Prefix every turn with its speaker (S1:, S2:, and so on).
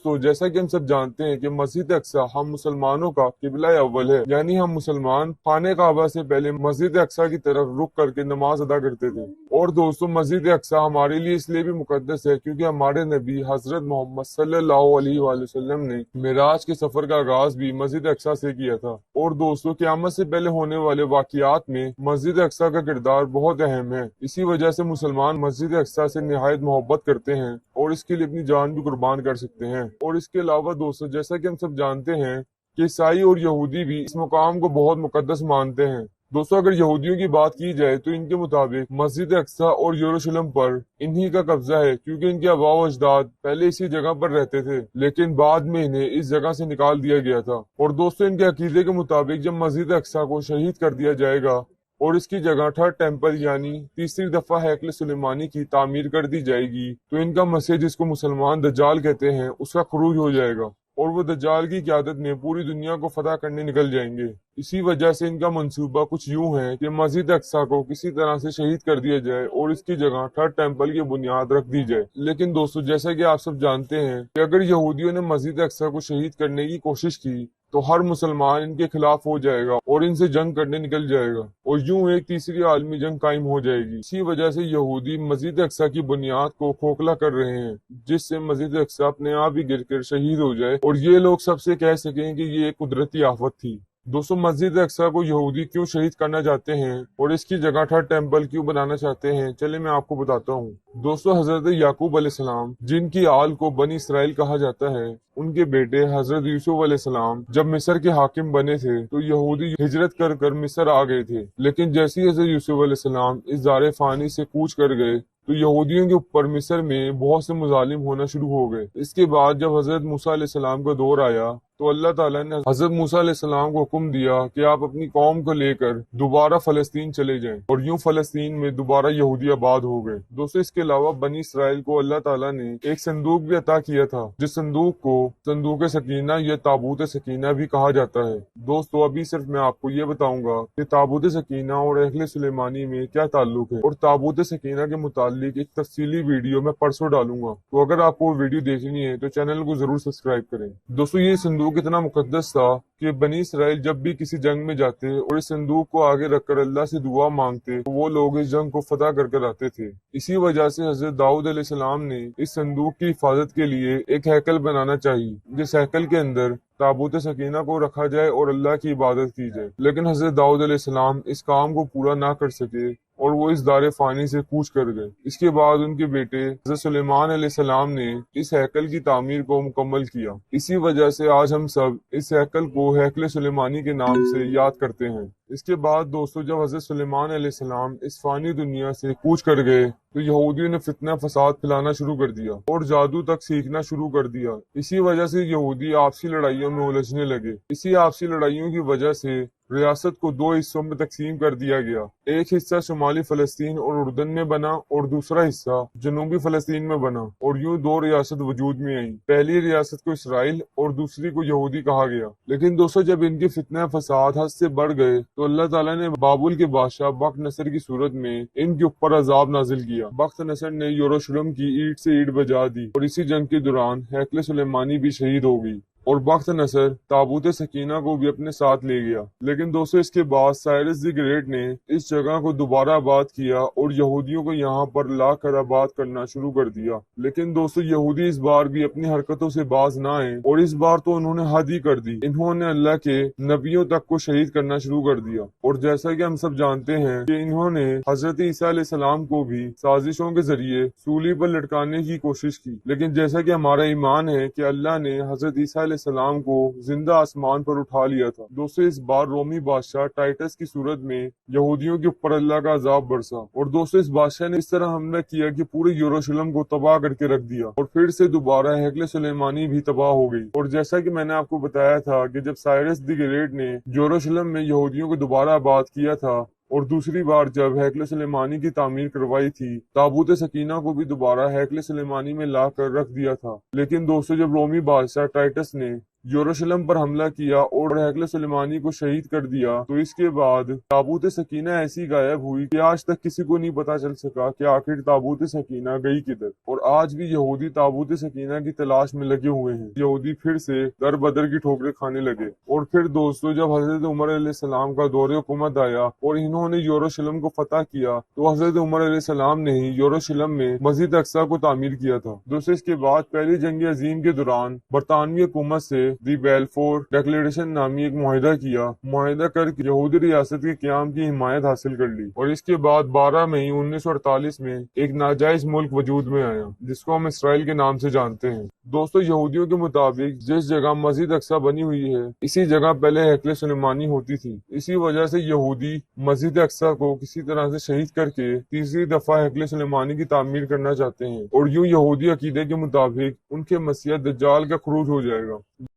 S1: دوستو جیسا کہ ہم سب جانتے ہیں کہ مسجد اقصی ہم مسلمانوں کا قبلہ اول ہے، یعنی ہم مسلمان خانہ کعبہ سے پہلے مسجد اقصی کی طرف رخ کر کے نماز ادا کرتے تھے۔ اور دوستو مسجد اقصی ہمارے لیے اس لیے بھی مقدس ہے کیونکہ ہمارے نبی حضرت محمد صلی اللہ علیہ وآلہ وسلم نے معراج کے سفر کا آغاز بھی مسجد اقصی سے کیا تھا۔ اور دوستو قیامت سے پہلے ہونے والے واقعات میں مسجد اقصی کا کردار بہت اہم ہے، اسی وجہ سے مسلمان مسجد اقصی سے نہایت محبت کرتے ہیں اور اس کے لیے اپنی جان بھی قربان کر سکتے ہیں۔ اور اس کے علاوہ دوستو جیسا کہ ہم سب جانتے ہیں کہ عیسائی اور یہودی بھی اس مقام کو بہت مقدس مانتے ہیں۔ دوستو اگر یہودیوں کی بات کی جائے تو ان کے مطابق مسجد اقصی اور یروشلم پر انہی کا قبضہ ہے، کیونکہ ان کے آباء و اجداد پہلے اسی جگہ پر رہتے تھے لیکن بعد میں انہیں اس جگہ سے نکال دیا گیا تھا۔ اور دوستو ان کے عقیدے کے مطابق جب مسجد اقصی کو شہید کر دیا جائے گا اور اس کی جگہ تھرڈ ٹیمپل یعنی تیسری دفعہ ہیکل سلیمانی کی تعمیر کر دی جائے گی تو ان کا مسیح جس کو مسلمان دجال کہتے ہیں اس کا خروج ہو جائے گا اور وہ دجال کی قیادت میں پوری دنیا کو فتح کرنے نکل جائیں گے۔ اسی وجہ سے ان کا منصوبہ کچھ یوں ہے کہ مسجد اقصی کو کسی طرح سے شہید کر دیا جائے اور اس کی جگہ تھرڈ ٹیمپل کی بنیاد رکھ دی جائے۔ لیکن دوستو جیسا کہ آپ سب جانتے ہیں کہ اگر یہودیوں نے مسجد اقصی کو شہید کرنے کی کوشش کی تو ہر مسلمان ان کے خلاف ہو جائے گا اور ان سے جنگ کرنے نکل جائے گا اور یوں ایک تیسری عالمی جنگ قائم ہو جائے گی۔ اسی وجہ سے یہودی مسجد اقصی کی بنیاد کو کھوکھلا کر رہے ہیں جس سے مسجد اقصی اپنے آپ ہی گر کر شہید ہو جائے اور یہ لوگ سب سے کہہ سکیں کہ یہ ایک قدرتی آفت تھی۔ دوستو مسجد اقصی کو یہودی کیوں شہید کرنا چاہتے ہیں اور اس کی جگہ تھرڈ ٹیمپل کیوں بنانا چاہتے ہیں، چلے میں آپ کو بتاتا ہوں۔ دوستو حضرت یعقوب علیہ السلام جن کی آل کو بنی اسرائیل کہا جاتا ہے، ان کے بیٹے حضرت یوسف علیہ السلام جب مصر کے حاکم بنے تھے تو یہودی ہجرت کر کر مصر آ گئے تھے، لیکن جیسے ہی حضرت یوسف علیہ السلام اس دار فانی سے کوچ کر گئے تو یہودیوں کے اوپر مصر میں بہت سے مظالم ہونا شروع ہو گئے۔ اس کے بعد جب حضرت موسیٰ علیہ السلام کا دور آیا تو اللہ تعالیٰ نے حضرت موسیٰ علیہ السلام کو حکم دیا کہ آپ اپنی قوم کو لے کر دوبارہ فلسطین چلے جائیں اور یوں فلسطین میں دوبارہ یہودی آباد ہو گئے۔ دوستو اس کے علاوہ بنی اسرائیل کو اللہ تعالیٰ نے ایک صندوق بھی عطا کیا تھا جس صندوق کو صندوق سکینہ یا تابوت سکینہ بھی کہا جاتا ہے۔ دوستو ابھی صرف میں آپ کو یہ بتاؤں گا کہ تابوت سکینہ اور ہیکل سلیمانی میں کیا تعلق ہے اور تابوت سکینہ کے متعلق ایک تفصیلی ویڈیو میں پرسوں ڈالوں گا، تو اگر آپ کو ویڈیو دیکھنی ہے تو چینل کو ضرور سبسکرائب کریں۔ دوستو یہ صندوق اتنا مقدس تھا کہ بنی اسرائیل جب بھی کسی جنگ میں جاتے اور اس صندوق کو آگے رکھ کر اللہ سے دعا مانگتے تو وہ لوگ اس جنگ کو فتح کر کر آتے تھے۔ اسی وجہ سے حضرت داؤد علیہ السلام نے اس صندوق کی حفاظت کے لیے ایک ہیکل بنانا چاہیے جس ہیکل کے اندر تابوت سکینہ کو رکھا جائے اور اللہ کی عبادت کی جائے، لیکن حضرت داؤد علیہ السلام اس کام کو پورا نہ کر سکے اور وہ اس دار فانی سے کوچ کر گئے۔ اس کے بعد ان کے بیٹے حضرت سلیمان علیہ السلام نے اس ہیکل کی تعمیر کو مکمل کیا۔ اسی وجہ سے آج ہم سب اس ہیکل کو ہیکل سلیمانی کے نام سے یاد کرتے ہیں۔ اس کے بعد دوستو جب حضرت سلیمان علیہ السلام اس فانی دنیا سے کوچ کر گئے تو یہودیوں نے فتنہ فساد پھیلانا شروع کر دیا اور جادو تک سیکھنا شروع کر دیا۔ اسی وجہ سے یہودی آپسی لڑائیوں میں الجھنے لگے۔ اسی آپسی لڑائیوں کی وجہ سے ریاست کو دو حصوں میں تقسیم کر دیا گیا، ایک حصہ شمالی فلسطین اور اردن میں بنا اور دوسرا حصہ جنوبی فلسطین میں بنا اور یوں دو ریاست وجود میں آئیں، پہلی ریاست کو اسرائیل اور دوسری کو یہودی کہا گیا۔ لیکن دوستو جب ان کے فتنہ فساد حد سے بڑھ گئے تو اللہ تعالیٰ نے بابل کے بادشاہ بخت نصر کی صورت میں ان کے اوپر عذاب نازل کیا۔ بخت نصر نے یروشلم کی اینٹ سے اینٹ بجا دی اور اسی جنگ کے دوران ہیکل سلیمانی بھی شہید ہو گئی اور بخت نصر تابوت سکینہ کو بھی اپنے ساتھ لے گیا۔ لیکن دوستو اس کے بعد سائرس دی گریٹ نے اس جگہ کو دوبارہ آباد کیا اور یہودیوں کو یہاں پر لا کر آباد کرنا شروع کر دیا۔ لیکن دوستو یہودی اس بار بھی اپنی حرکتوں سے باز نہ آئے اور اس بار تو انہوں نے حد ہی کر دی، انہوں نے اللہ کے نبیوں تک کو شہید کرنا شروع کر دیا۔ اور جیسا کہ ہم سب جانتے ہیں کہ انہوں نے حضرت عیسیٰ علیہ السلام کو بھی سازشوں کے ذریعے سولی پر لٹکانے کی کوشش کی، لیکن جیسا کہ ہمارا ایمان ہے کہ اللہ نے حضرت عیسیٰ علیہ السلام کو زندہ آسمان پر اٹھا لیا تھا۔ دوستو اس بار رومی بادشاہ ٹائٹس کی صورت میں یہودیوں کے اوپر اللہ کا عذاب برسا اور دوستو اس بادشاہ نے اس طرح حملہ کیا کہ پورے یروشلم کو تباہ کر کے رکھ دیا اور پھر سے دوبارہ ہیکل سلیمانی بھی تباہ ہو گئی۔ اور جیسا کہ میں نے آپ کو بتایا تھا کہ جب سائرس دی گریٹ نے یروشلم میں یہودیوں کو دوبارہ آباد کیا تھا اور دوسری بار جب ہیکل سلیمانی کی تعمیر کروائی تھی، تابوت سکینہ کو بھی دوبارہ ہیکل سلیمانی میں لا کر رکھ دیا تھا۔ لیکن دوستو جب رومی بادشاہ ٹائٹس نے یروشلم پر حملہ کیا اور ہیکل سلیمانی کو شہید کر دیا، تو اس کے بعد تابوت سکینہ ایسی غائب ہوئی کہ آج تک کسی کو نہیں پتا چل سکا کہ آخر تابوت سکینہ گئی کدھر۔ اور آج بھی یہودی تابوت سکینہ کی تلاش میں لگے ہوئے ہیں۔ یہودی پھر سے در بدر کی ٹھوکریں کھانے لگے۔ اور پھر دوستو، جب حضرت عمر علیہ السلام کا دور حکومت آیا اور انہوں نے یروشلم کو فتح کیا، تو حضرت عمر علیہ السلام نے ہی یروشلم میں مسجد اقصی کو تعمیر کیا تھا۔ دوستو، اس کے بعد پہلی جنگ عظیم کے دوران برطانوی حکومت سے دی بیلفور ڈیکلیریشن نامی ایک معاہدہ کیا، معاہدہ کر کے یہودی ریاست کے قیام کی حمایت حاصل کر لی۔ اور اس کے بعد 12 مئی 1948 میں ایک ناجائز ملک وجود میں آیا جس کو ہم اسرائیل کے نام سے جانتے ہیں۔ دوستو، یہودیوں کے مطابق جس جگہ مسجد اقصی بنی ہوئی ہے، اسی جگہ پہلے ہیکل سلیمانی ہوتی تھی۔ اسی وجہ سے یہودی مسجد اقصی کو کسی طرح سے شہید کر کے تیسری دفعہ ہیکل سلیمانی کی تعمیر کرنا چاہتے ہیں، اور یوں یہودی عقیدے کے مطابق ان کے مسیح دجال کا خروج ہو جائے گا۔